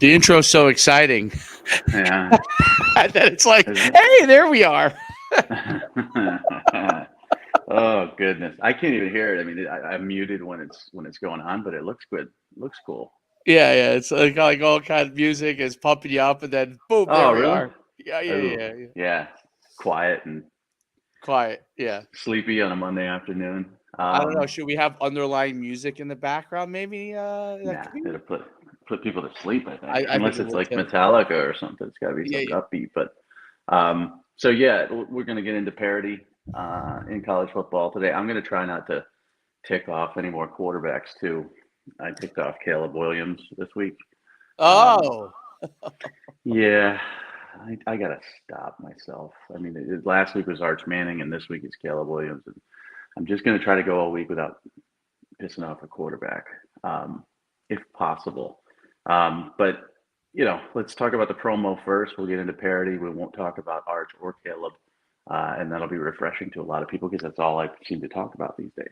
The intro's so exciting Yeah. that it's like, Isn't hey, there we are. it? Oh goodness, I can't even hear it. I mean, I'm muted when it's going on, but it looks good. It looks cool. Yeah. It's like all kind of music is pumping you up, and then boom, there Oh, we really? are. Yeah. Oh, yeah. Quiet and Quiet. Yeah. sleepy on a Monday afternoon. I don't know. Should we have underlying music in the background? Maybe that Nah, could be. it'll put people to sleep, I think, I think unless it it's will like too. Metallica or something. It's got to be Yeah. something upbeat. But so yeah, we're gonna get into parity in college football today. I'm gonna try not to tick off any more quarterbacks too. I ticked off Caleb Williams this week. Um, Oh. yeah, I gotta stop myself. I mean, last week was Arch Manning, and this week it's Caleb Williams. And I'm just gonna try to go all week without pissing off a quarterback, if possible. But let's talk about the promo first. We'll get into parity. We won't talk about Arch or Caleb, and that'll be refreshing to a lot of people because that's all I seem to talk about these days.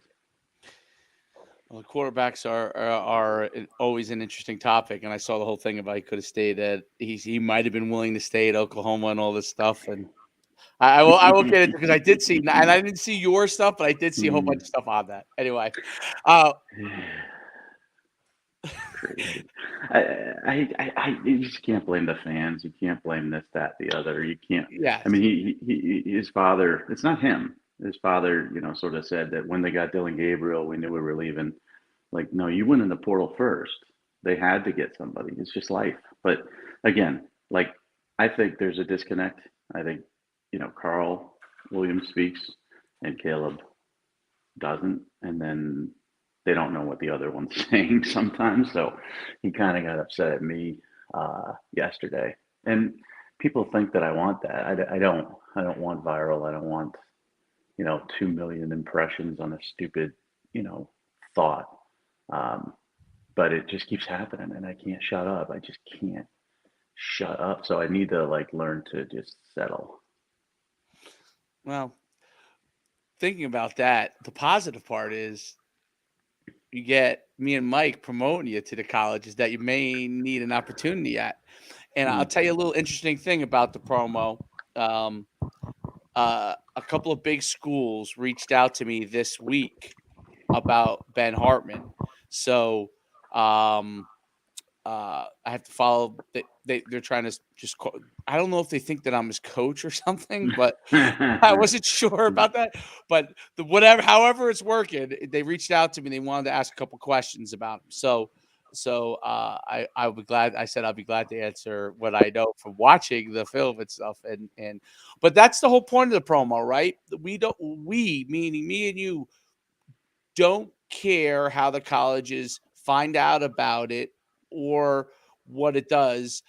Well, quarterbacks are always an interesting topic, and I saw the whole thing about he could have stayed at he might have been willing to stay at Oklahoma and all this stuff, and I will get it because I did see, and I didn't see your stuff, but I did see a whole bunch of stuff on that. Anyway, uh, Crazy. You just can't blame the fans. You can't blame this, that, the other. You can't. yes, I mean, his father. It's not him. His father, sort of said that when they got Dylan Gabriel, we knew we were leaving. Like, no, you went in the portal first. They had to get somebody. It's just life. But again, like, I think there's a disconnect. I think, Carl Williams speaks and Caleb doesn't. And then they don't know what the other one's saying sometimes. So he kind of got upset at me yesterday. And people think that I want that. I don't. I don't want viral. I don't want, 2 million impressions on a stupid, thought. But it just keeps happening and I can't shut up. I just can't shut up. So I need to learn to just settle. well, thinking about that, the positive part is you get me and Mike promoting you to the colleges that you may need an opportunity at. And I'll Mm. tell you a little interesting thing about the promo. Um, a couple of big schools reached out to me this week about Ben Hartman. So um, I have to follow. They're trying to just. I don't know if they think that I'm his coach or something, but I wasn't sure about that. But however it's working, they reached out to me. They wanted to ask a couple questions about him. So I'll be glad. I said I'll be glad to answer what I know from watching the film and stuff. But that's the whole point of the promo, right? We meaning me and you don't care how the colleges find out about it or what it does.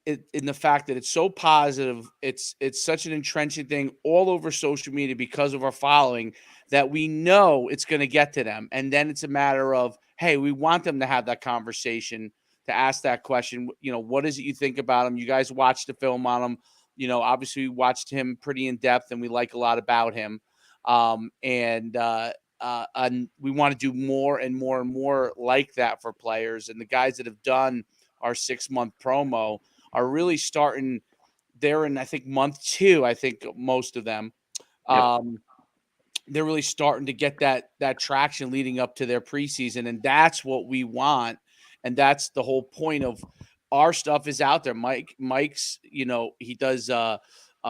In the fact that it's so positive, it's such an entrenching thing all over social media because of our following that we know it's going to get to them, and then it's a matter of, hey, we want them to have that conversation, to ask that question. What is it you think about him? You guys watched the film on him. Obviously we watched him pretty in depth, and we like a lot about him. And we want to do more and more and more like that for players, and the guys that have done our 6-month promo are really starting. They're in, I think, month 2. I think most of them. Yep. They're really starting to get that traction leading up to their preseason, and that's what we want. And that's the whole point of our stuff is out there. Mike's, he does a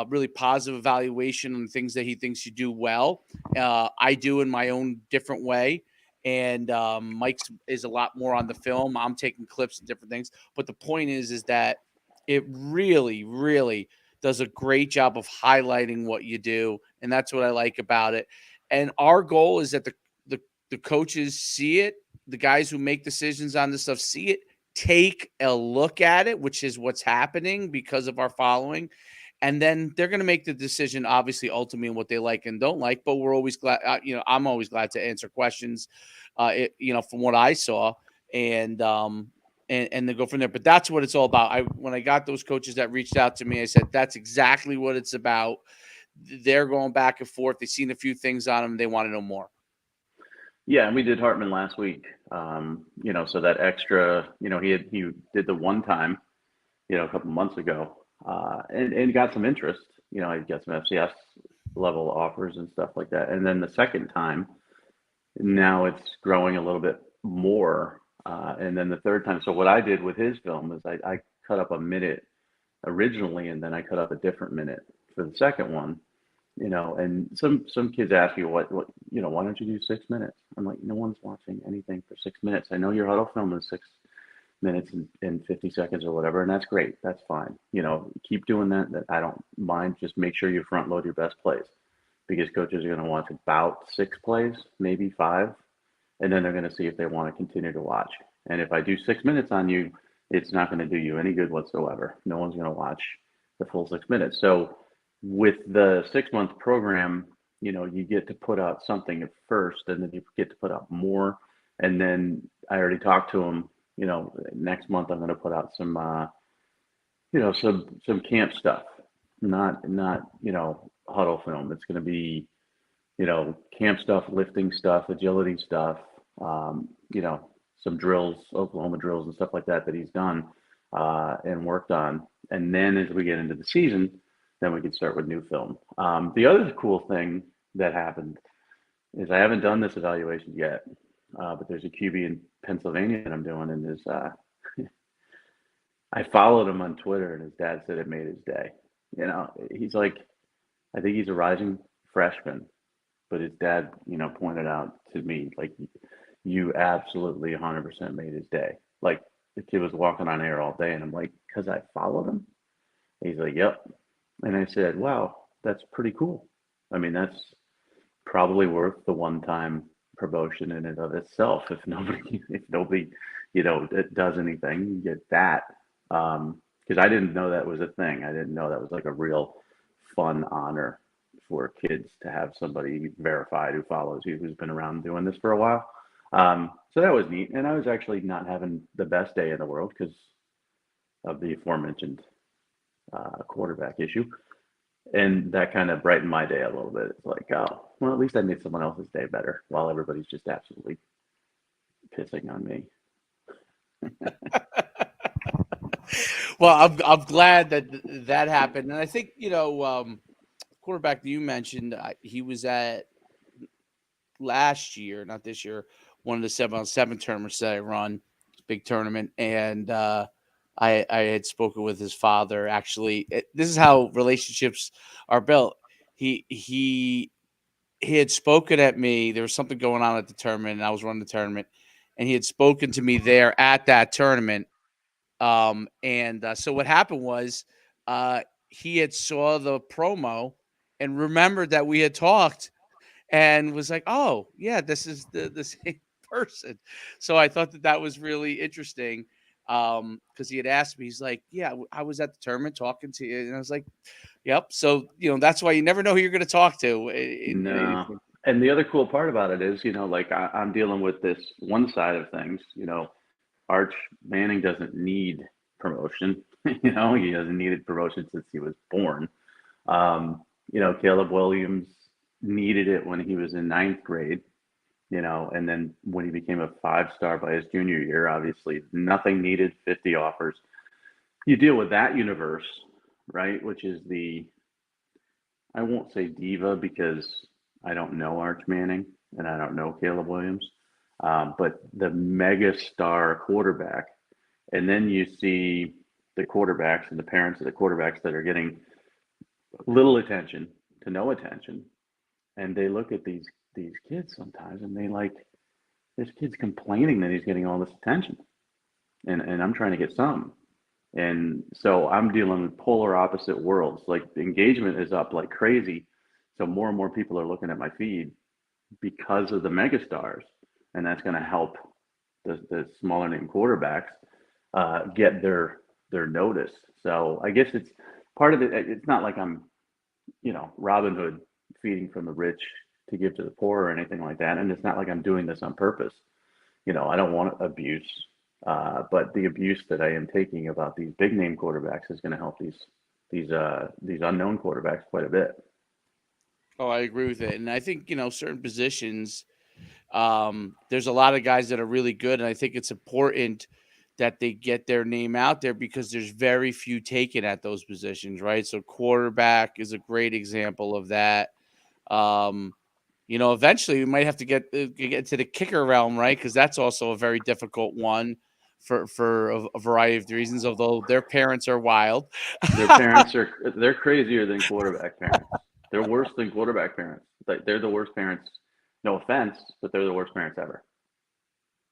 really positive evaluation on things that he thinks you do well. I do in my own different way. And Mike's is a lot more on the film. I'm taking clips and different things. But the point is that it really, really does a great job of highlighting what you do. And that's what I like about it. And our goal is that the coaches see it, the guys who make decisions on this stuff see it, take a look at it, which is what's happening because of our following. And then they're going to make the decision, obviously, ultimately, on what they like and don't like. But we're always glad, I'm always glad to answer questions, from what I saw, and then go from there. But that's what it's all about. When I got those coaches that reached out to me, I said, that's exactly what it's about. They're going back and forth. They've seen a few things on them. They want to know more. Yeah, and we did Hartman last week. So that extra, he did the one time, a couple months ago, and got some interest. He got some FCS level offers and stuff like that. And then the second time, now it's growing a little bit more. And then the third time, so what I did with his film is I cut up a minute originally, and then I cut up a different minute for the second one. And some kids ask you why don't you do 6 minutes? I'm like, no one's watching anything for 6 minutes. I know your huddle film is 6 minutes and 50 seconds or whatever, and that's great. That's fine. Keep doing that. That I don't mind. Just make sure you front load your best plays, because coaches are going to watch about 6 plays, maybe 5, and then they're going to see if they want to continue to watch. And if I do 6 minutes on you, it's not going to do you any good whatsoever. No one's going to watch the full 6 minutes. So with the 6-month program, you get to put out something at first, and then you get to put out more. And then I already talked to him. Next month I'm going to put out some, some camp stuff, not huddle film. It's going to be, camp stuff, lifting stuff, agility stuff, some drills, Oklahoma drills and stuff like that he's done and worked on. And then as we get into the season, then we can start with new film. The other cool thing that happened is I haven't done this evaluation yet, but there's a QB in Pennsylvania that I'm doing, and I followed him on Twitter, and his dad said it made his day. He's like, I think he's a rising freshman, but his dad, pointed out to me, like, you absolutely 100% made his day. Like, the kid was walking on air all day, and I'm like, because I followed him? And he's like, yep. And I said, wow, that's pretty cool. I mean, that's probably worth the one-time promotion in and of itself. If nobody, does anything, you get that. Because I didn't know that was a thing. I didn't know that was like a real fun honor for kids to have somebody verified who follows you, who's been around doing this for a while. So that was neat. And I was actually not having the best day in the world because of the aforementioned quarterback issue. And that kind of brightened my day a little bit. It's like, oh, well, at least I made someone else's day better while everybody's just absolutely pissing on me. Well, I'm glad that happened. And I think, quarterback that you mentioned, he was at last year, not this year, one of the 7-on-7 tournaments that I run, big tournament. And I had spoken with his father. Actually, this is how relationships are built. He had spoken at me. There was something going on at the tournament, and I was running the tournament, and he had spoken to me there at that tournament. So what happened was he had saw the promo and remembered that we had talked and was like, oh, yeah, this is the same person. So I thought that was really interesting because he had asked me, he's like, yeah, I was at the tournament talking to you. And I was like, yep. So, that's why you never know who you're going to talk to. In No. anything. And the other cool part about it is, like I'm dealing with this one side of things, Arch Manning doesn't need promotion. He hasn't needed promotion since he was born. Caleb Williams needed it when he was in 9th grade, and then when he became a 5-star by his junior year, obviously nothing needed, 50 offers. You deal with that universe, right? Which is I won't say diva because I don't know Arch Manning and I don't know Caleb Williams, but the mega star quarterback. And then you see the quarterbacks and the parents of the quarterbacks that are getting little attention to no attention. And they look at these kids sometimes and they like, this kid's complaining that he's getting all this attention. And I'm trying to get some. And so I'm dealing with polar opposite worlds. Like the engagement is up like crazy. So more and more people are looking at my feed because of the megastars. And that's going to help the smaller name quarterbacks get their notice. So I guess it's part of it. It's not like I'm, Robin Hood feeding from the rich to give to the poor or anything like that. And it's not like I'm doing this on purpose. I don't want abuse. But the abuse that I am taking about these big name quarterbacks is going to help these unknown quarterbacks quite a bit. Oh, I agree with it. And I think, certain positions, There's a lot of guys that are really good, and I think it's important that they get their name out there because there's very few taken at those positions, right? So quarterback is a great example of that. Um, eventually we might have to get to the kicker realm, right? Because that's also a very difficult one for a variety of reasons. Although their parents are wild. Their parents they're crazier than quarterback parents. They're worse than quarterback parents. Like they're the worst parents. No offense, but they're the worst parents ever.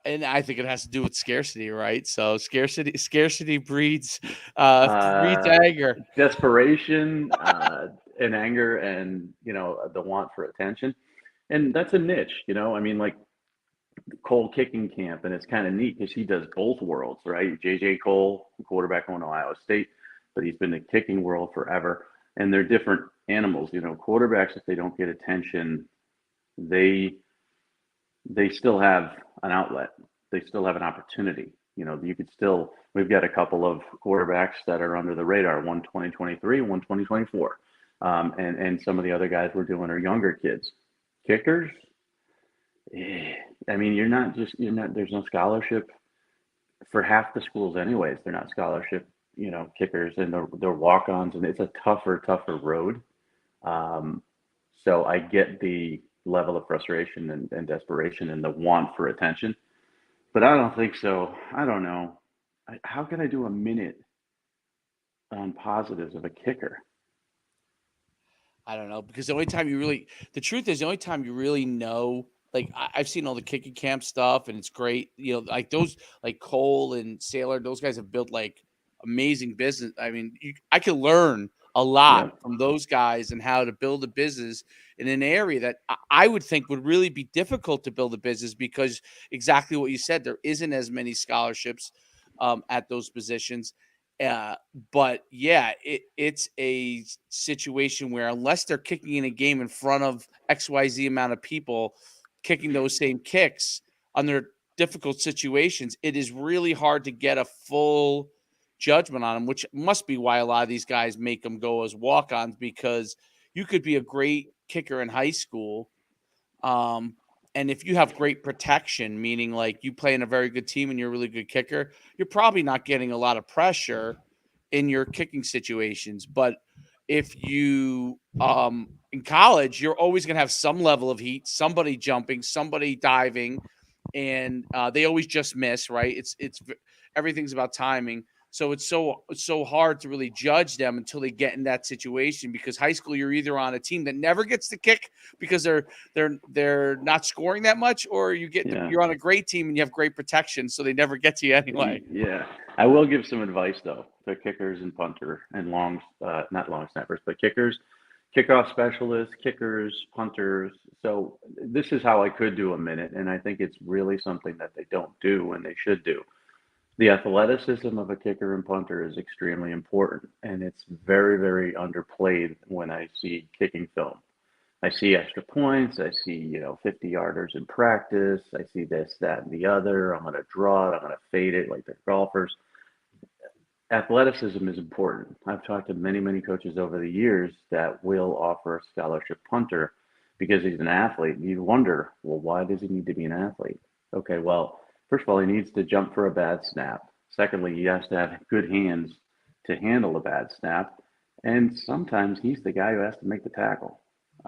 And I think it has to do with scarcity, right? So scarcity breeds Uh, anger. Desperation, and anger, and the want for attention, and that's a niche. I mean, like Cole kicking camp, and it's kind of neat because he does both worlds, right? JJ Cole, quarterback on Ohio State, but he's been in the kicking world forever, and they're different animals. Quarterbacks, if they don't get attention, they still have an outlet. They still have an opportunity. You could still. We've got a couple of quarterbacks that are under the radar. One 2023, one 2024, and some of the other guys we're doing are younger kids. Kickers. I mean, you're not. There's no scholarship for half the schools, anyways. They're not scholarship, kickers, and they're walk-ons, and it's a tougher road. Um, so I get the level of frustration and desperation and the want for attention, but I don't think so. I don't know. How can I do a minute on positives of a kicker? I don't know, because the truth is, the only time you really know, like I've seen all the kicking camp stuff, and it's great. Like those, like Cole and Saylor, those guys have built like amazing business. I mean, I could learn a lot Yep. from those guys and how to build a business in an area that I would think would really be difficult to build a business because exactly what you said, there isn't as many scholarships at those positions. Uh, but yeah, it's a situation where unless they're kicking in a game in front of XYZ amount of people kicking those same kicks under difficult situations, it is really hard to get a full judgment on them, which must be why a lot of these guys make them go as walk-ons, because you could be a great kicker in high school. Um, and if you have great protection, meaning like you play in a very good team and you're a really good kicker, you're probably not getting a lot of pressure in your kicking situations. But if you in college, you're always going to have some level of heat, somebody jumping, somebody diving, and they always just miss, right? It's everything's about timing. So it's so hard to really judge them until they get in that situation, because high school you're either on a team that never gets to kick because they're not scoring that much, or Yeah. you're on a great team and you have great protection, so they never get to you anyway. Yeah. I will give some advice though to kickers and punter and not long snappers, but kickers, kickoff specialists, kickers, punters. So this is how I could do a minute, and I think it's really something that they don't do and they should do. The athleticism of a kicker and punter is extremely important, and it's very, very underplayed when I see kicking film. I see extra points. I see, 50 yarders in practice. I see this, that, and the other. I'm going to draw it. I'm going to fade it like they're golfers. Athleticism is important. I've talked to many, many coaches over the years that will offer a scholarship punter because he's an athlete. You wonder, well, why does he need to be an athlete? Okay, well, first of all, he needs to jump for a bad snap. Secondly, he has to have good hands to handle a bad snap. And sometimes he's the guy who has to make the tackle.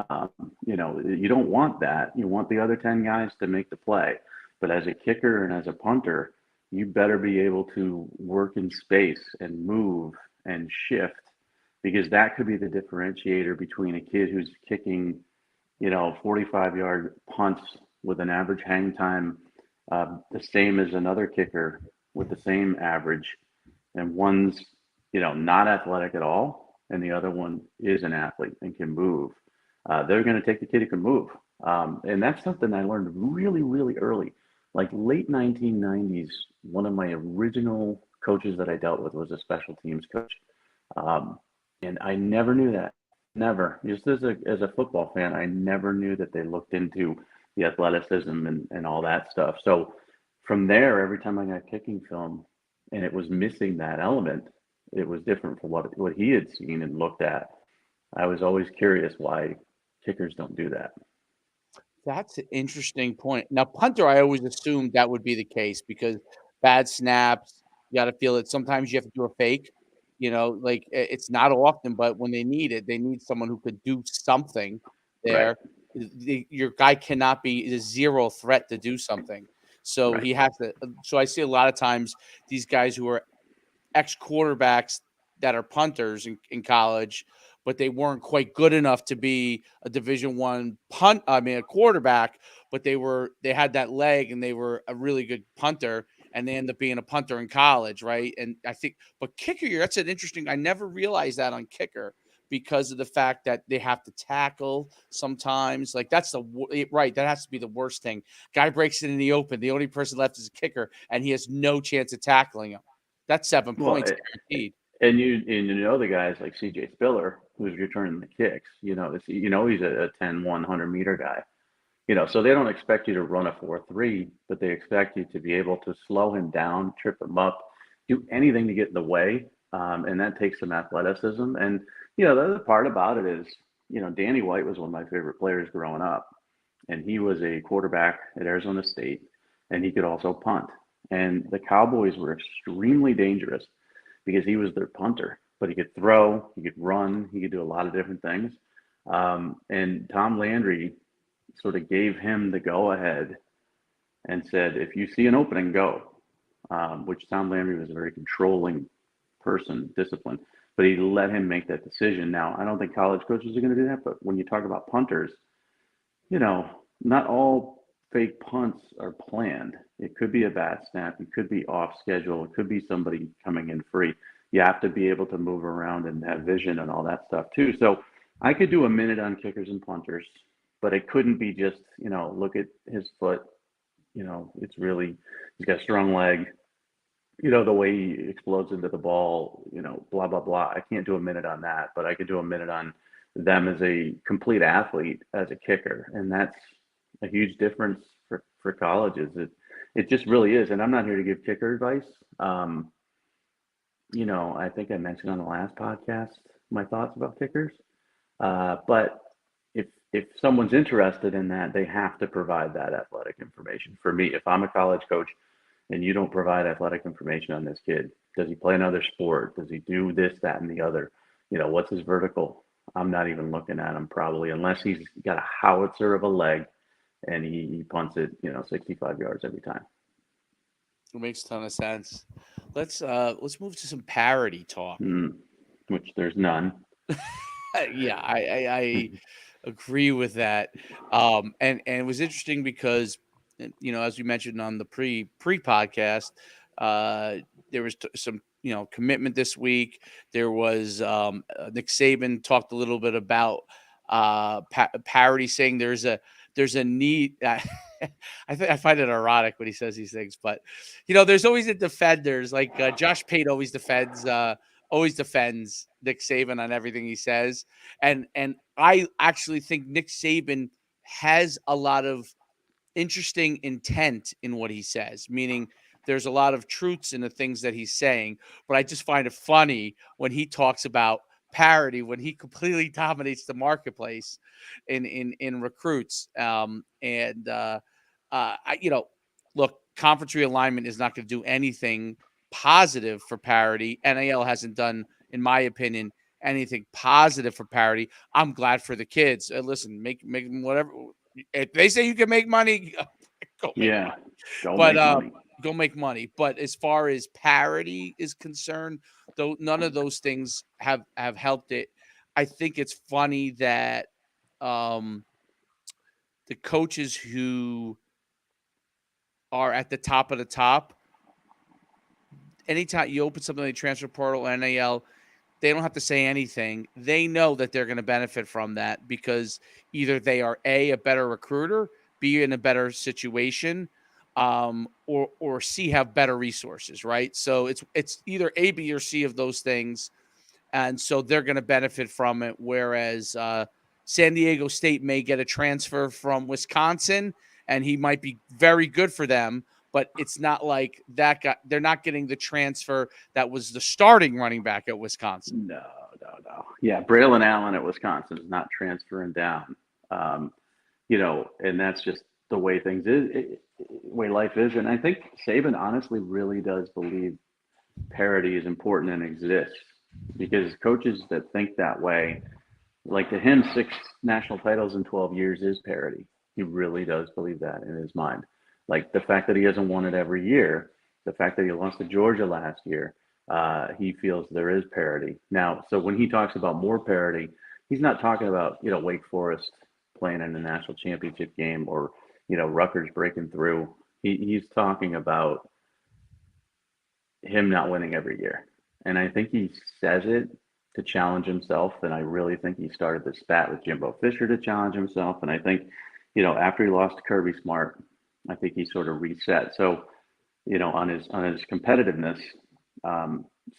Um, you don't want that. You want the other 10 guys to make the play. But as a kicker and as a punter, you better be able to work in space and move and shift, because that could be the differentiator between a kid who's kicking, 45-yard punts with an average hang time the same as another kicker with the same average, and one's, not athletic at all, and the other one is an athlete and can move. They're going to take the kid who can move. And that's something I learned really, really early. Like late 1990s, one of my original coaches that I dealt with was a special teams coach. Um, and I never knew that. Never. Just as a football fan, I never knew that they looked into the athleticism and all that stuff. So from there, every time I got kicking film and it was missing that element, it was different from what he had seen and looked at. I was always curious why kickers don't do that. That's an interesting point. Now, punter, I always assumed that would be the case because bad snaps, you got to feel it. Sometimes you have to do a fake, like it's not often, but when they need it, they need someone who could do something Right, there. Your guy cannot be a zero threat to do something. So right. he has to. So I see a lot of times these guys who are ex quarterbacks that are punters in college, but they weren't quite good enough to be a Division I punt. I mean, a quarterback, but they had that leg and they were a really good punter, and they end up being a punter in college, right? And I think, but kicker, that's an interesting. I never realized that on kicker because of the fact that they have to tackle sometimes. Like that's right. That has to be the worst thing. Guy breaks it in the open. The only person left is a kicker, and he has no chance of tackling him. That's 7 Well, points guaranteed. and the guys like C.J. Spiller, who's returning the kicks. He's a 10, 100-meter guy. So they don't expect you to run a 4.3, but they expect you to be able to slow him down, trip him up, do anything to get in the way. And that takes some athleticism. And, the other part about it is, Danny White was one of my favorite players growing up. And he was a quarterback at Arizona State, and he could also punt. And the Cowboys were extremely dangerous because he was their punter, but he could throw, he could run, he could do a lot of different things. And Tom Landry sort of gave him the go ahead and said, if you see an opening, go. Which Tom Landry was a very controlling person, disciplined, but he let him make that decision. Now, I don't think college coaches are going to do that, but when you talk about punters, not all fake punts are planned. It could be a bad snap. It could be off schedule. It could be somebody coming in free. You have to be able to move around and have vision and all that stuff too. So I could do a minute on kickers and punters, but it couldn't be just, look at his foot. He's got a strong leg. The way he explodes into the ball, blah, blah, blah. I can't do a minute on that, but I could do a minute on them as a complete athlete as a kicker. And that's a huge difference for colleges. It just really is. And I'm not here to give kicker advice. I think I mentioned on the last podcast my thoughts about kickers. But if someone's interested in that, they have to provide that athletic information. For me, if I'm a college coach and you don't provide athletic information on this kid, does he play another sport? Does he do this, that, and the other? What's his vertical? I'm not even looking at him probably unless he's got a howitzer of a leg and he punts it, 65 yards every time. It makes a ton of sense. Let's move to some parity talk. Which there's none. Yeah, I agree with that. And it was interesting because as we mentioned on the pre podcast, there was some commitment this week. There was Nick Saban talked a little bit about parity, saying there's a need. I find it erotic when he says these things, but there's always the defenders. Like Josh Pate always defends Nick Saban on everything he says, and I actually think Nick Saban has a lot of interesting intent in what he says, meaning there's a lot of truths in the things that he's saying, but I just find it funny when he talks about parity when he completely dominates the marketplace in recruits. Look, conference realignment is not going to do anything positive for parity. NAL hasn't done, in my opinion, anything positive for parity. I'm glad for the kids. Listen, make whatever. If they say you can make money, go make money. Go make money. But as far as parity is concerned, though, none of those things have helped it. I think it's funny that the coaches who are at the top of the top, anytime you open something like transfer portal or NAL, they don't have to say anything. They know that they're going to benefit from that because either they are a better recruiter, B, in a better situation, or C, have better resources, right? So it's either A, B, or C of those things, and so they're going to benefit from it. Whereas San Diego State may get a transfer from Wisconsin, and he might be very good for them, but it's not like that guy. They're not getting the transfer that was the starting running back at Wisconsin. No. Yeah, Braylon Allen at Wisconsin is not transferring down. and that's just the way things way life is. And I think Saban honestly really does believe parity is important and exists, because coaches that think that way, like, to him, 6 national titles in 12 years is parity. He really does believe that in his mind. Like, the fact that he hasn't won it every year, the fact that he lost to Georgia last year, he feels there is parity. Now, so when he talks about more parity, he's not talking about, Wake Forest playing in the national championship game, or, Rutgers breaking through. He's talking about him not winning every year. And I think he says it to challenge himself. And I really think he started the spat with Jimbo Fisher to challenge himself. And I think, after he lost to Kirby Smart, I think he sort of reset. So, on his competitiveness.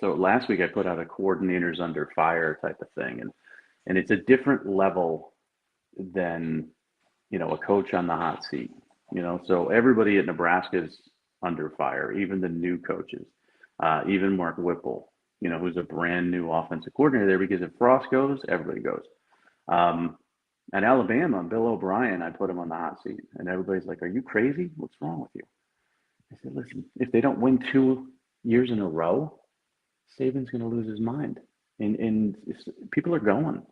So last week I put out a coordinators under fire type of thing, and it's a different level than, a coach on the hot seat. So everybody at Nebraska is under fire, even the new coaches, even Mark Whipple, who's a brand new offensive coordinator there, because if Frost goes, everybody goes. At Alabama, Bill O'Brien, I put him on the hot seat, and everybody's like, "Are you crazy? What's wrong with you?" I said, "Listen, if they don't win 2 years in a row, Saban's going to lose his mind, and people are going.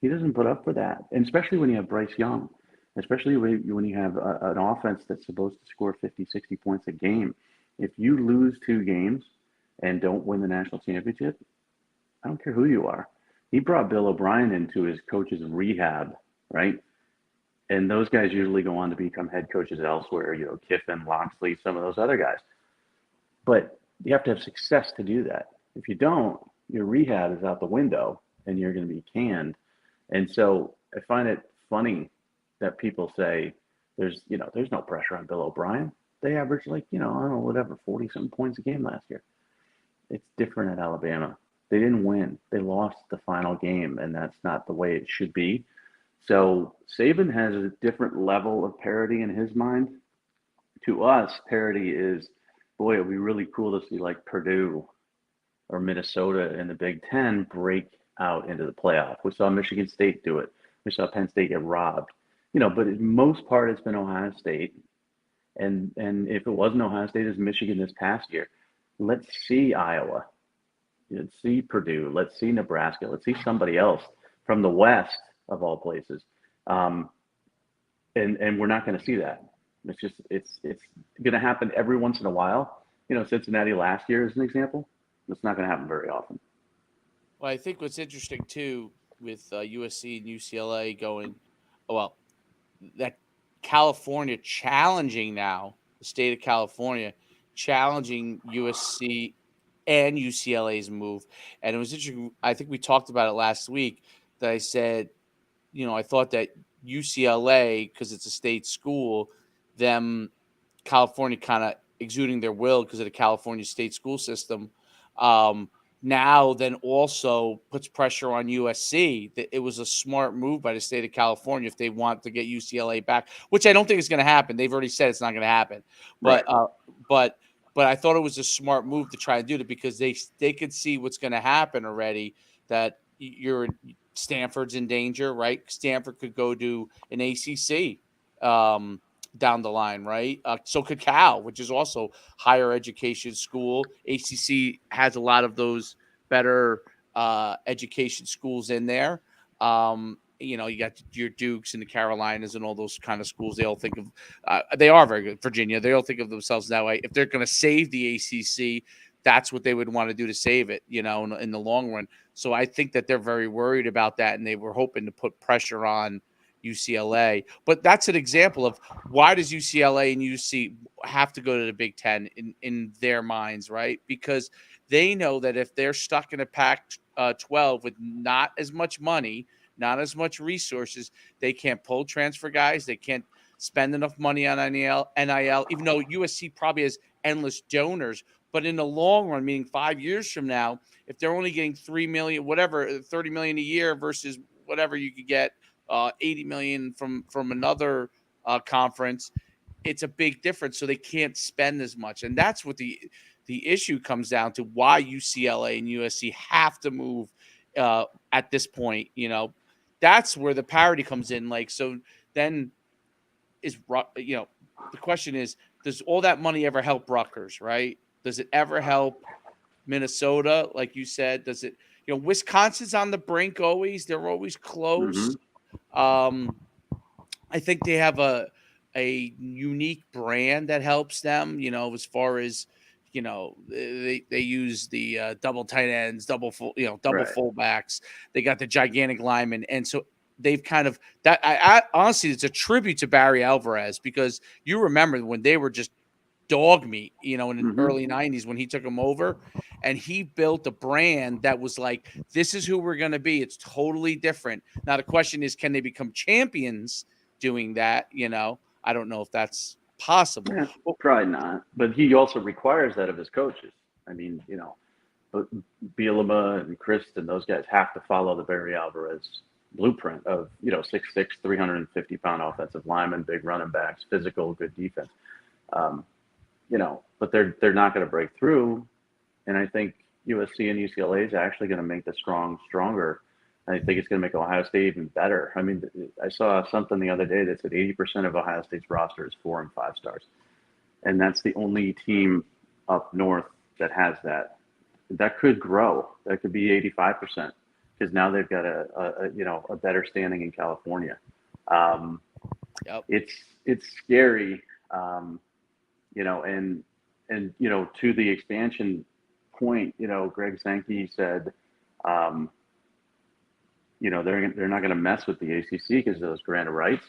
He doesn't put up for that, and especially when you have Bryce Young, especially when you have an offense that's supposed to score 50, 60 points a game. If you lose 2 games and don't win the national championship, I don't care who you are." He brought Bill O'Brien into his coach's rehab, right? And those guys usually go on to become head coaches elsewhere, Kiffin, Loxley, some of those other guys. But you have to have success to do that. If you don't, your rehab is out the window and you're going to be canned. And so I find it funny that people say there's no pressure on Bill O'Brien. They averaged, like, I don't know, whatever, 40 something points a game last year. It's different at Alabama. They didn't win. They lost the final game, and that's not the way it should be. So Saban has a different level of parity in his mind. To us, parity is, boy, it'd be really cool to see, like, Purdue or Minnesota in the Big Ten break out into the playoff. We saw Michigan State do it. We saw Penn State get robbed. But in most part, it's been Ohio State. And if it wasn't Ohio State, it's Michigan this past year. Let's see Iowa. Let's see Purdue. Let's see Nebraska. Let's see somebody else from the West, of all places. And we're not going to see that. It's going to happen every once in a while. Cincinnati last year is an example. It's not going to happen very often. Well, I think what's interesting too with USC and UCLA going, well, that California challenging now, the state of California challenging USC and UCLA's move. And it was interesting. I think we talked about it last week, that I said, I thought that UCLA, because it's a state school, them California kind of exuding their will because of the California state school system, now then also puts pressure on USC. That it was a smart move by the state of California if they want to get UCLA back, which I don't think is going to happen. They've already said it's not going to happen. But right. But I thought it was a smart move to try and do it, because they could see what's going to happen already. That Stanford's in danger, right? Stanford could go to an ACC down the line, right? So could Cal, which is also higher education school. ACC has a lot of those better education schools in there. You got your Dukes and the Carolinas and all those kind of schools. They all think of they are very good. Virginia, they all think of themselves that way. If they're going to save the ACC, that's what they would want to do to save it, in the long run. So I think that they're very worried about that, and they were hoping to put pressure on UCLA. But that's an example of why does UCLA and UC have to go to the Big Ten in their minds, right? Because they know that if they're stuck in a Pac-12 with not as much money, not as much resources, they can't pull transfer guys. They can't spend enough money on NIL, even though USC probably has endless donors. But in the long run, meaning 5 years from now, if they're only getting $3 million, whatever, $30 million a year versus whatever you could get, $80 million from another conference, it's a big difference. So they can't spend as much, and that's what the issue comes down to. Why UCLA and USC have to move at this point. That's where the parity comes in. Like, so then the question is, does all that money ever help Rutgers, right? Does it ever help Minnesota, like you said? Does it, Wisconsin's on the brink always. They're always Mm-hmm. close. Um, I think they have a unique brand that helps them, as far as, they use the double tight ends, double Right. fullbacks. They got the gigantic linemen. And so they've kind of that. I honestly, it's a tribute to Barry Alvarez, because you remember when they were just dog meat, in the Mm-hmm. early 90s when he took them over, and he built a brand that was like, this is who we're going to be. It's totally different. Now, the question is, can they become champions doing that? I don't know if that's possible. Yeah, Well, probably not. But he also requires that of his coaches. I mean, but Bielema and Christ and those guys have to follow the Barry Alvarez blueprint of 6'6", 350-pound offensive lineman, big running backs, physical, good defense. Um, but they're not going to break through. And I think USC and UCLA is actually going to make the strong stronger. I think it's going to make Ohio State even better. I mean, I saw something the other day that said 80% of Ohio State's roster is 4 and 5 stars, and that's the only team up north that has that. That could grow. That could be 85% because now they've got a better standing in California. Um, yep. it's scary, and to the expansion point, Greg Sankey said, they're not going to mess with the ACC because of those grant of rights.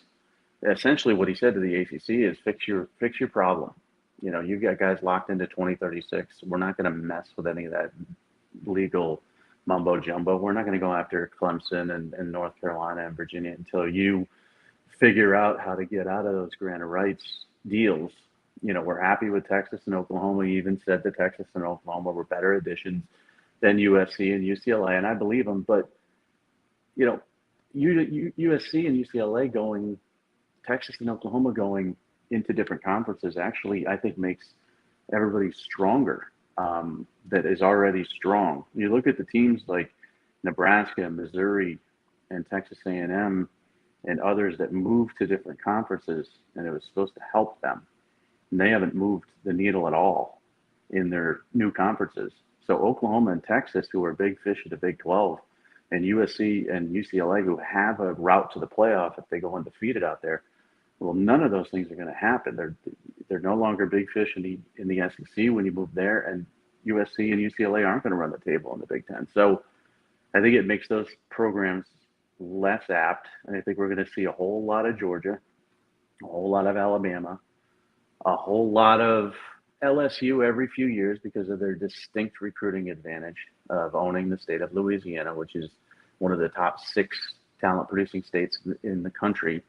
Essentially, what he said to the ACC is fix your problem. You've got guys locked into 2036. We're not going to mess with any of that legal mumbo jumbo. We're not going to go after Clemson and North Carolina and Virginia until you figure out how to get out of those grant of rights deals. We're happy with Texas and Oklahoma. He even said that Texas and Oklahoma were better additions than USC and UCLA, and I believe him. But USC and UCLA going, Texas and Oklahoma going into different conferences actually, I think, makes everybody stronger. That is already strong. You look at the teams like Nebraska, Missouri, and Texas A&M, and others that moved to different conferences, and it was supposed to help them. And they haven't moved the needle at all in their new conferences. So Oklahoma and Texas, who are big fish at the Big 12, and USC and UCLA, who have a route to the playoff if they go undefeated out there, well, none of those things are going to happen. They're no longer big fish in the SEC when you move there, and USC and UCLA aren't going to run the table in the Big Ten. So I think it makes those programs less apt, and I think we're going to see a whole lot of Georgia, a whole lot of Alabama, a whole lot of LSU every few years because of their distinct recruiting advantage of owning the state of Louisiana, which is one of the top 6 talent-producing states in the country,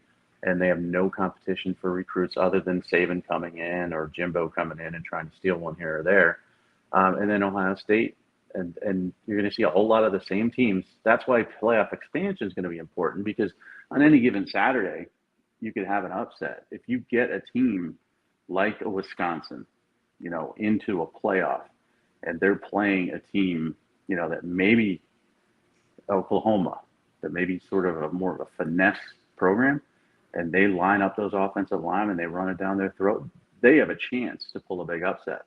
and they have no competition for recruits other than Saban coming in or Jimbo coming in and trying to steal one here or there. And then Ohio State, and you're going to see a whole lot of the same teams. That's why playoff expansion is going to be important, because on any given Saturday, you could have an upset. If you get a team like a Wisconsin, into a playoff, and they're playing a team, that maybe Oklahoma, that maybe sort of more of a finesse program, and they line up those offensive linemen and they run it down their throat, they have a chance to pull a big upset.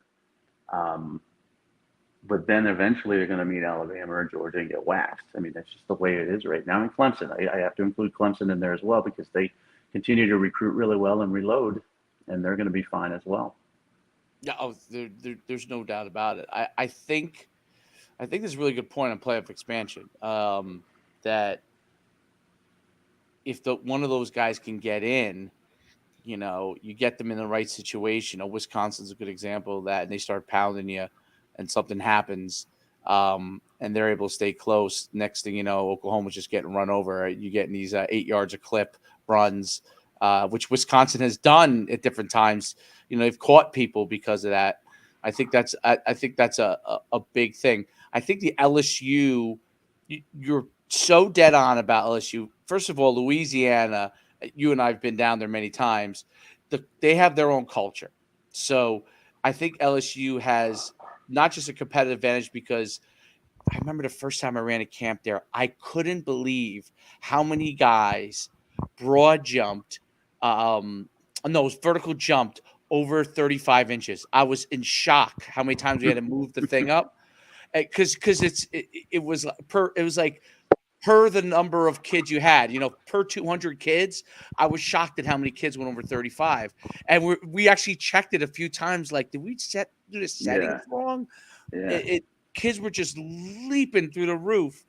But then eventually they're going to meet Alabama or Georgia and get waxed. I mean, that's just the way it is right now. And Clemson, I have to include Clemson in there as well because they continue to recruit really well and reload, and they're going to be fine as well. Yeah, there's no doubt about it. I think there's a really good point on playoff expansion. That if one of those guys can get in, you get them in the right situation. Wisconsin's a good example of that, and they start pounding you, and something happens, and they're able to stay close. Next thing you know, Oklahoma's just getting run over. Right? You getting these 8 yards a clip runs, which Wisconsin has done at different times. They've caught people because of that. I think that's a big thing. I think the LSU, you're so dead on about LSU. First of all, Louisiana, you and I have been down there many times. They have their own culture. So I think LSU has not just a competitive advantage, because I remember the first time I ran a camp there, I couldn't believe how many guys broad jumped no, it was vertical jumped over 35 inches. I was in shock how many times we had to move the thing up. Because it was like per the number of kids you had, per 200 kids. I was shocked at how many kids went over 35. And we actually checked it a few times. Like, did we do the settings wrong? Yeah. Kids were just leaping through the roof.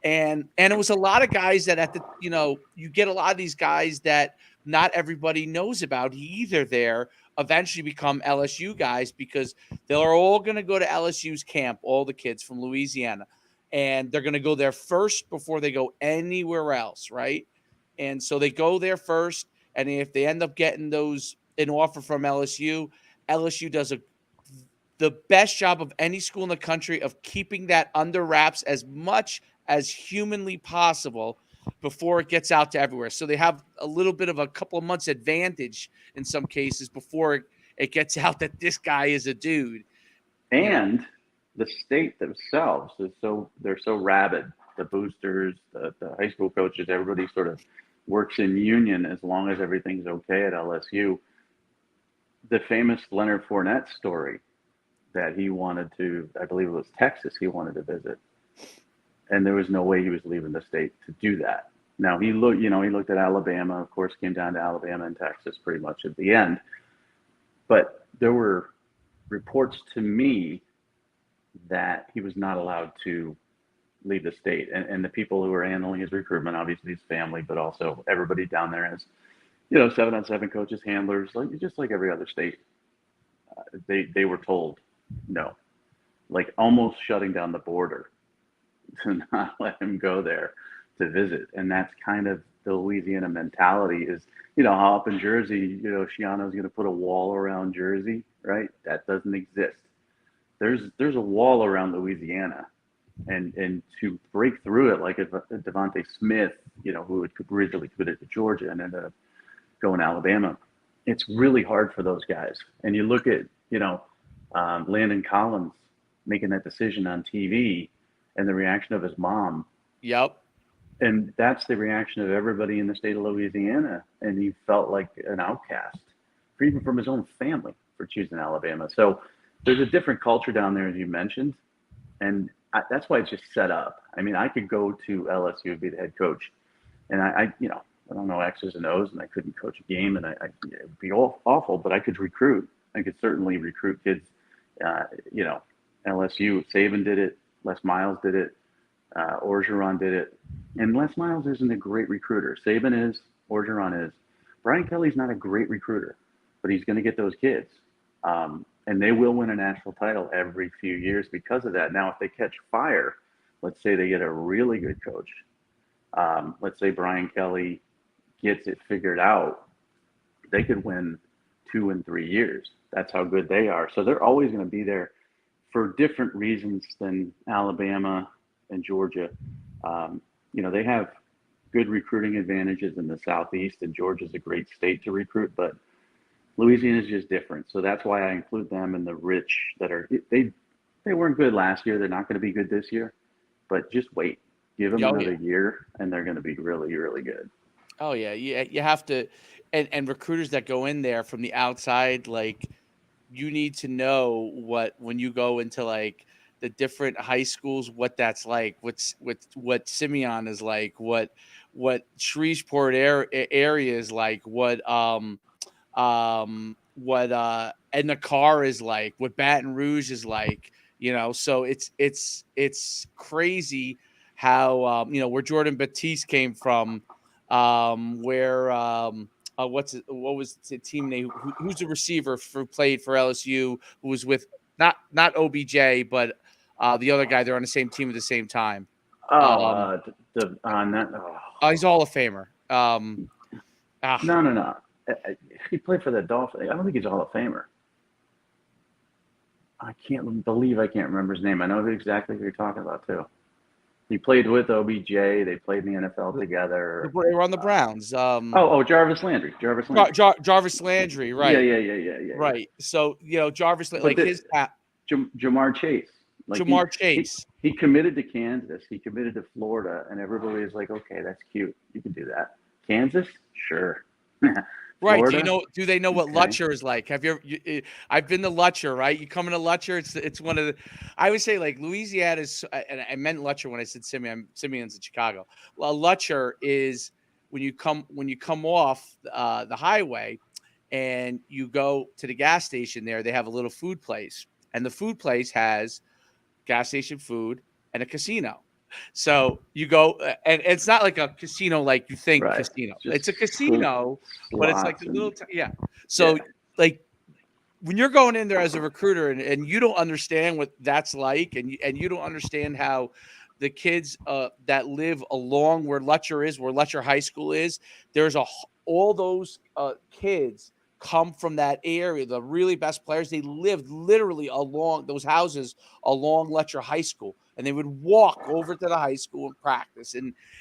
And it was a lot of guys that you get a lot of these guys that not everybody knows about either. They're eventually become LSU guys because they're all going to go to LSU's camp, all the kids from Louisiana, and they're going to go there first before they go anywhere else, right? And so they go there first, and if they end up getting an offer from LSU does the best job of any school in the country of keeping that under wraps as much as humanly possible before it gets out to everywhere. So they have a little bit of a couple of months advantage in some cases before it gets out that this guy is a dude. And the state themselves they're so rabid. The boosters, the high school coaches, everybody sort of works in union as long as everything's okay at LSU. The famous Leonard Fournette story that he wanted to, I believe it was Texas, he wanted to visit. And there was no way he was leaving the state to do that. Now he looked at Alabama, of course, came down to Alabama and Texas pretty much at the end. But there were reports to me that he was not allowed to leave the state. And the people who were handling his recruitment, obviously his family, but also everybody down there as, 7-on-7 coaches, handlers, just like every other state. They were told no, like almost shutting down the border to not let him go there to visit. And that's kind of the Louisiana mentality is, how up in Jersey, Schiano's going to put a wall around Jersey, right? That doesn't exist. There's a wall around Louisiana, and to break through it, like if Devontae Smith, who had originally committed to Georgia and ended up going to Alabama, it's really hard for those guys. And you look at, Landon Collins making that decision on TV and the reaction of his mom. Yep. And that's the reaction of everybody in the state of Louisiana. And he felt like an outcast, even from his own family, for choosing Alabama. So there's a different culture down there, as you mentioned. And that's why it's just set up. I mean, I could go to LSU and be the head coach. And I don't know X's and O's, and I couldn't coach a game, and it would be awful, but I could recruit. I could certainly recruit kids. LSU, Saban did it. Les Miles did it. Orgeron did it. And Les Miles isn't a great recruiter. Saban is. Orgeron is. Brian Kelly's not a great recruiter, but he's going to get those kids. And they will win a national title every few years because of that. Now, if they catch fire, let's say they get a really good coach. Let's say Brian Kelly gets it figured out, they could win 2 and 3 years. That's how good they are. So they're always going to be there for different reasons than Alabama and Georgia. They have good recruiting advantages in the Southeast, and Georgia's a great state to recruit, but Louisiana is just different. So that's why I include them in the rich that are, they weren't good last year. They're not going to be good this year, but just wait. Give them another year, and they're going to be really, really good. Oh yeah, you have to, and recruiters that go in there from the outside, like you need to know when you go into like the different high schools, what that's like, what Simeon is like, what Shreveport area is like, what Edna Carr is like, what Baton Rouge is like, so it's crazy how where Jordan Batiste came from, what was the team name? Who's the receiver who played for LSU? Who was with not OBJ, but the other guy? They're on the same team at the same time. He's Hall of Famer. No. He played for the Dolphins. I don't think he's a Hall of Famer. I can't remember his name. I know exactly who you're talking about too. He played with OBJ. They played in the NFL together. They were on the Browns. Jarvis Landry. Jarvis Landry, right? Yeah. Right. So Jarvis, Jamar Chase. Jamar Chase. He committed to Kansas. He committed to Florida, and everybody is like, "Okay, that's cute. You can do that." Kansas, sure. Right. Florida. Do they know what Okay. Lutcher is like? Have I've been to Lutcher, right? You come into Lutcher, it's one of the, I would say like Louisiana's, and I meant Lutcher when I said Simeon. Simeon's in Chicago. Well, Lutcher is when you come off the highway and you go to the gas station there, they have a little food place. And the food place has gas station food and a casino. So you go, and it's not like a casino like you think Right. casino. Just It's a casino, but it's like slots a little, and yeah. yeah. So like when you're going in there as a recruiter and you don't understand what that's like, and you don't understand how the kids that live along where Lutcher is, where Lutcher High School is, there's all those kids come from that area. The really best players, they lived literally along those houses along Letcher High School, and they would walk over to the high school and practice.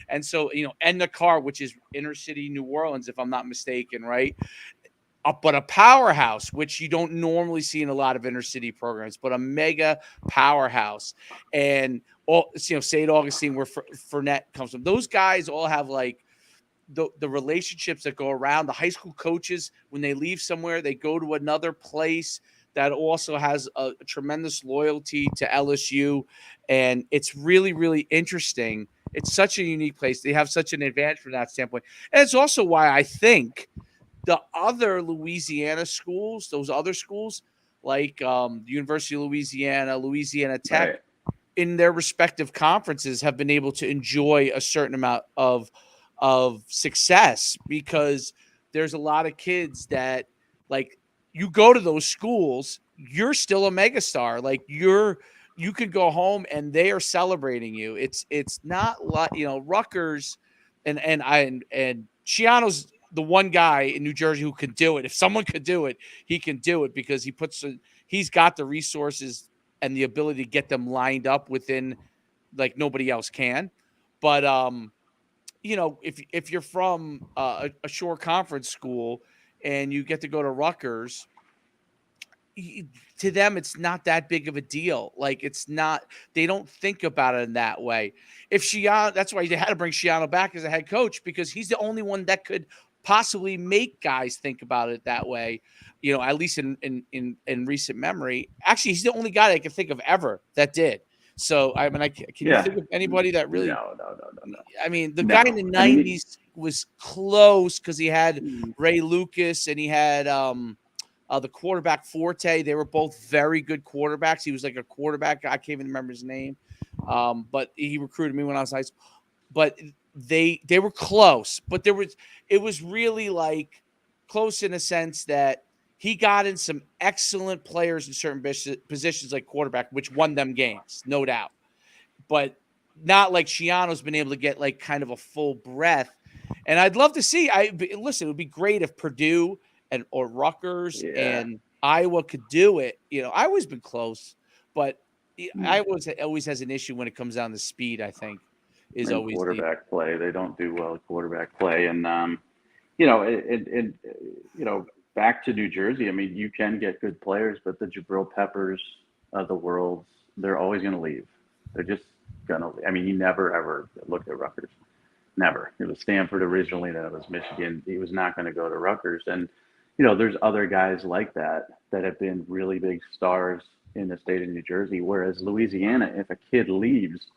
And so and the car, which is inner city New Orleans, if I'm not mistaken, right? But a powerhouse, which you don't normally see in a lot of inner city programs, but a mega powerhouse. And all St. Augustine, where Fournette comes from, those guys all have like the relationships that go around. The high school coaches, when they leave somewhere, they go to another place that also has a tremendous loyalty to LSU. And it's really, really interesting. It's such a unique place. They have such an advantage from that standpoint. And it's also why I think the other Louisiana schools, those other schools like the University of Louisiana, Louisiana Tech, Right. in their respective conferences have been able to enjoy a certain amount of success, because there's a lot of kids that, like, you go to those schools, you're still a megastar. Like you could go home and they are celebrating you. It's not like, Rutgers and Shiano's the one guy in New Jersey who can do it. If someone could do it, he can do it, because he's got the resources and the ability to get them lined up within, like, nobody else can. But if you're from a shore conference school and you get to go to Rutgers, to them it's not that big of a deal. Like, it's not, they don't think about it in that way. If Shiano, that's why they had to bring Shiano back as a head coach, because he's the only one that could possibly make guys think about it that way. At least in recent memory. Actually, he's the only guy I can think of ever that did. So I mean, can you Yeah. think of anybody that really? No. I mean, the guy in No. the I mean, '90s was close, because he had mm, Ray Lucas and he had the quarterback Forte. They were both very good quarterbacks. He was like a quarterback. I can't even remember his name, but he recruited me when I was high school. But they were close, but it was really like close in a sense that he got in some excellent players in certain positions like quarterback, which won them games, no doubt. But not like Shiano's been able to get like kind of a full breath. And I'd love to see. Listen, it would be great if Purdue or Rutgers yeah. and Iowa could do it. Iowa's been close, but Mm. Iowa always has an issue when it comes down to speed. I think is And always the quarterback play, they don't do well at quarterback play. And back to New Jersey. I mean, you can get good players, but the Jabril Peppers of the world, they're always going to leave. They're just going to. I mean, he never ever looked at Rutgers. Never. It was Stanford originally, then it was Michigan. He was not going to go to Rutgers. And there's other guys like that have been really big stars in the state of New Jersey. Whereas Louisiana, if a kid leaves,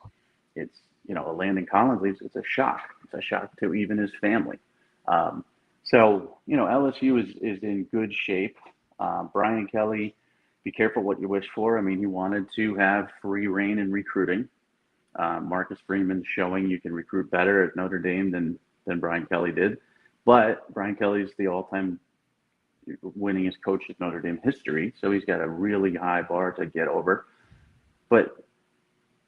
it's a Landon Collins leaves, it's a shock. It's a shock to even his family. So LSU is in good shape. Brian Kelly, be careful what you wish for. I mean, he wanted to have free reign in recruiting. Marcus Freeman showing you can recruit better at Notre Dame than Brian Kelly did, but Brian Kelly's the all-time winningest coach in Notre Dame history, so he's got a really high bar to get over. But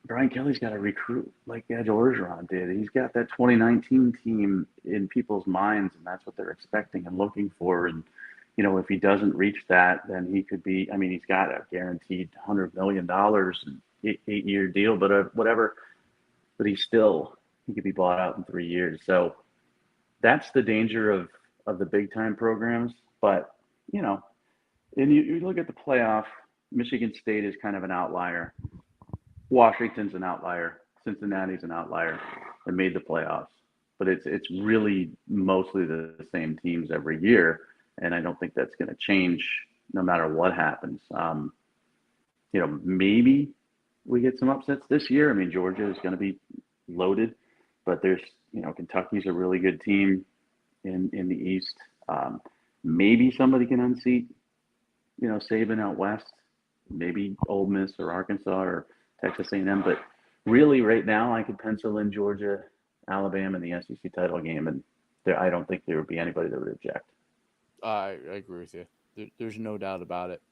Brian Kelly's got to recruit like Ed Orgeron did. He's got that 2019 team in people's minds, and that's what they're expecting and looking for. And if he doesn't reach that, then he could be. I mean, he's got a guaranteed $100 million and 8-year deal, but whatever. But he could be bought out in 3 years. So that's the danger of the big time programs. But and you look at the playoff. Michigan State is kind of an outlier. Washington's an outlier. Cincinnati's an outlier. They made the playoffs. but it's really mostly the same teams every year, and I don't think that's going to change no matter what happens. Maybe we get some upsets this year. I mean, Georgia is going to be loaded, but there's Kentucky's a really good team in the East. Maybe somebody can unseat Saban out west. Maybe Ole Miss or Arkansas or Texas A&M, but really right now I could pencil in Georgia, Alabama in the SEC title game, and I don't think there would be anybody that would object. I agree with you. There's no doubt about it.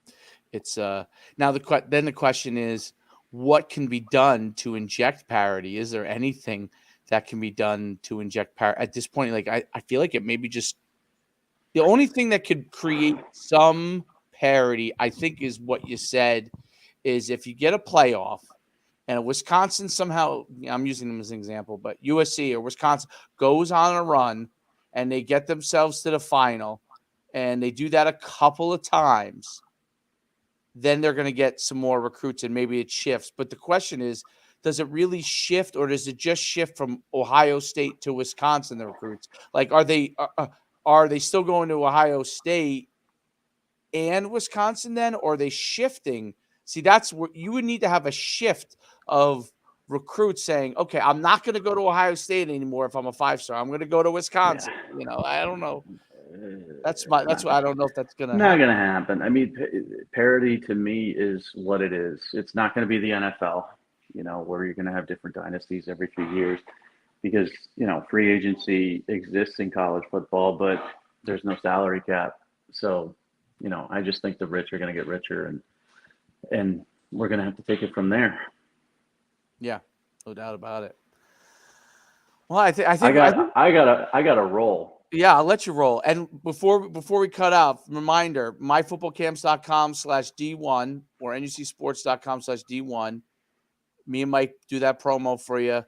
It's now the question is, what can be done to inject parity? Is there anything that can be done to inject parity at this point? Like I feel like it may be just the only thing that could create some parity, I think, is what you said, is if you get a playoff and Wisconsin somehow, I'm using them as an example, but USC or Wisconsin goes on a run and they get themselves to the final and they do that a couple of times, then they're going to get some more recruits and maybe it shifts. But the question is, does it really shift, or does it just shift from Ohio State to Wisconsin, the recruits? Like, are they still going to Ohio State and Wisconsin then, or are they shifting? See, that's where you would need to have a shift of recruits saying, okay, I'm not going to go to Ohio State anymore if I'm a 5-star. I'm going to go to Wisconsin. Yeah. I don't know. That's what I don't know if that's going to happen. Not going to happen. I mean, parity to me is what it is. It's not going to be the NFL, where you're going to have different dynasties every few years, because, free agency exists in college football, but there's no salary cap. So, I just think the rich are going to get richer, and we're going to have to take it from there. Yeah, no doubt about it. Well, I think I got a roll. Yeah, I'll let you roll. And before we cut out, reminder, myfootballcamps.com/D1 or NUCsports.com/D1. Me and Mike do that promo for you.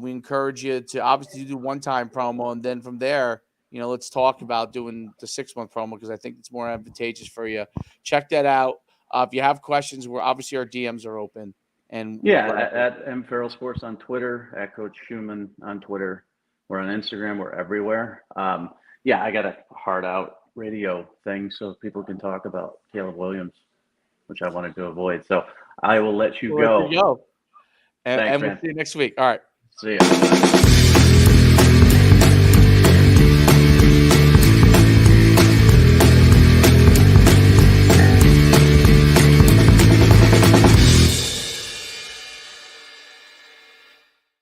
We encourage you to obviously do one-time promo, and then from there, let's talk about doing the 6-month promo, because I think it's more advantageous for you. Check that out. If you have questions, our DMs are open. And at M Farrell Sports on Twitter, at Coach Schuman on Twitter. We're on Instagram. We're everywhere. I got a hard out radio thing so people can talk about Caleb Williams, which I wanted to avoid. So I will let you go. And we'll see you next week. All right. See ya.